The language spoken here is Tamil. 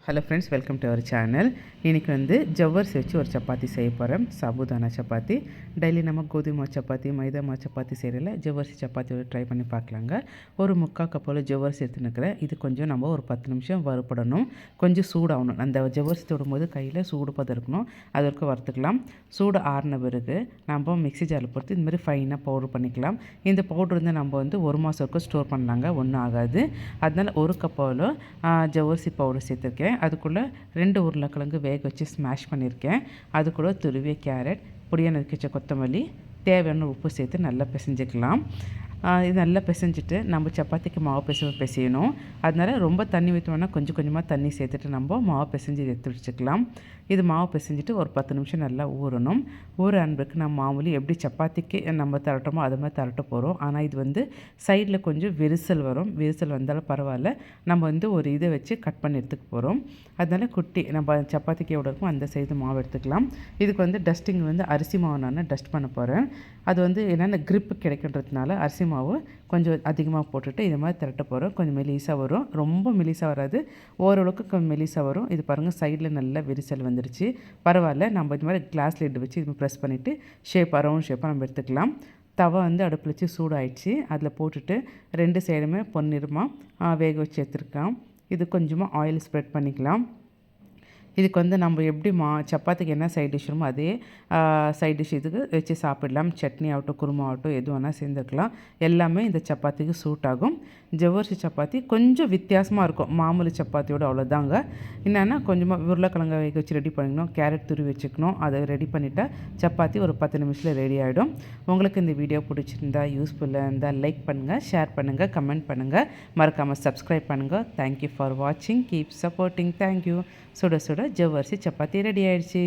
Hello friends, welcome to our channel. இன்றைக்கி ஜவ்வரிசி வச்சு ஒரு சப்பாத்தி செய்ய போகிறேன். சாபுதானா சப்பாத்தி. டெய்லி நம்ம கோதுமை சப்பாத்தி, மைதா மாவு சப்பாத்தி செய்கிறல ஜவ்வரிசி சப்பாத்தி ட்ரை பண்ணி பார்க்கலாங்க. ஒரு 3/4 கப் போல் ஜவ்வரிசி எடுத்துன்னுக்கிறேன். இது கொஞ்சம் நம்ம ஒரு 10 நிமிஷம் வறுப்படணும். கொஞ்சம் சூடாகணும். அந்த ஜவ்வரிசி தொடும்போது கையில் சூடு பதம் இருக்கணும். அது வரைக்கும் வறுத்துக்கலாம். சூடு ஆறின பிறகு நம்ம மிக்ஸி ஜாரில் போட்டு இந்த மாதிரி ஃபைனாக பவுடர் பண்ணிக்கலாம். இந்த பவுடர் நம்ம 1 மாதம் வரைக்கும் ஸ்டோர் பண்ணலாங்க, ஒன்றும் ஆகாது. அதனால் 1 கப் போல் ஜவ்வரிசி பவுடர் சேர்த்துருக்கேன். அதுக்குள்ளே 2 உருளைக்கிழங்கு வேக வச்சு ஸ்மாஷ் பண்ணியிருக்கேன். அதுக்குள்ளே துருவிய கேரட், பொடியாக நறுக்கிச்ச கொத்தமல்லி, தேவையான உப்பு சேர்த்து நல்லா பிசைஞ்சிக்கலாம். இது நல்லா பிசைஞ்சிட்டு நம்ம சப்பாத்திக்கு மாவு பிசையணும். அதனால் ரொம்ப தண்ணி ஊற்றோன்னா கொஞ்சம் கொஞ்சமாக தண்ணி சேர்த்துட்டு நம்ம மாவு பிசைஞ்சு எடுத்து வச்சுக்கலாம். இது மாவு பிசைஞ்சிட்டு ஒரு 10 நிமிஷம் நல்லா ஊறணும். ஊற அன்புக்கு நம்ம மாமூலி எப்படி சப்பாத்திக்கு நம்ம தரட்டோமோ அது மாதிரி தரட்ட போகிறோம். ஆனால் இது சைடில் கொஞ்சம் விரிசல் வரும். விரிசல் வந்தாலும் பரவாயில்ல, நம்ம ஒரு இதை வச்சு கட் பண்ணி எடுத்துக்க போகிறோம். அதனால் குட்டி நம்ம சப்பாத்திக்கு எவ்வளோ இருக்கும் அந்த சைடு மாவு எடுத்துக்கலாம். இதுக்கு டஸ்டிங் அரிசி மாவு நான் டஸ்ட் பண்ண போகிறேன். அது என்னென்ன க்ரிப்பு கிடைக்கின்றதுனால அரிசி மாவு கொஞ்சம் அதிகமாக போட்டுட்டு இது மாதிரி திரட்ட போகிறோம். கொஞ்சம் மெலிசாக வரும், ரொம்ப மெலிசாக வராது, ஓரளவுக்கு கொஞ்சம் மெலிசாக வரும். இது பாருங்கள், சைடில் நல்லா விரிசல் வந்துருச்சு. பரவாயில்ல, நம்ம இது மாதிரி கிளாஸ் லிட் வச்சு இது ப்ரெஸ் பண்ணிவிட்டு ரவுண்ட் ஷேப்பாக நம்ம எடுத்துக்கலாம். தவா அடுப்பில் வச்சு சூடாயிடுச்சு. அதில் போட்டுட்டு 2 சைடுமே பொன்னிறமாக வேக வச்சு எடுத்துருக்கலாம். இது கொஞ்சமாக ஆயில் ஸ்ப்ரெட் பண்ணிக்கலாம். இதுக்கு நம்ம எப்படி சப்பாத்திக்கு என்ன சைட் டிஷ் வருமோ அதே சைட் டிஷ் இதுக்கு வச்சு சாப்பிடலாம். சட்னி ஆகட்டும், குருமா ஆகட்டும், எது வேணால் சேர்ந்துக்கலாம். எல்லாமே இந்த சப்பாத்திக்கு சூட் ஆகும். ஜவ்வரிசி சப்பாத்தி கொஞ்சம் வித்தியாசமாக இருக்கும் மாமூலி சப்பாத்தியோடு, அவ்வளோதாங்க. என்னென்னா கொஞ்சமாக உருளைக்கிழங்க வேக வச்சு ரெடி பண்ணிக்கணும், கேரட் துருவி வச்சுக்கணும். அதை ரெடி பண்ணிவிட்டால் சப்பாத்தி ஒரு 10 நிமிஷத்தில் ரெடி ஆகிடும். உங்களுக்கு இந்த வீடியோ பிடிச்சிருந்தா, யூஸ்ஃபுல்லாக இருந்தால் லைக் பண்ணுங்கள், ஷேர் பண்ணுங்கள், கமெண்ட் பண்ணுங்கள், மறக்காமல் சப்ஸ்கிரைப் பண்ணுங்கள். தேங்க்யூ ஃபார் வாட்சிங். Keep supporting. தேங்க்யூ. சுட சுட ஜவ்வரிசி சப்பாத்தி ரெடி ஆயிடுச்சு.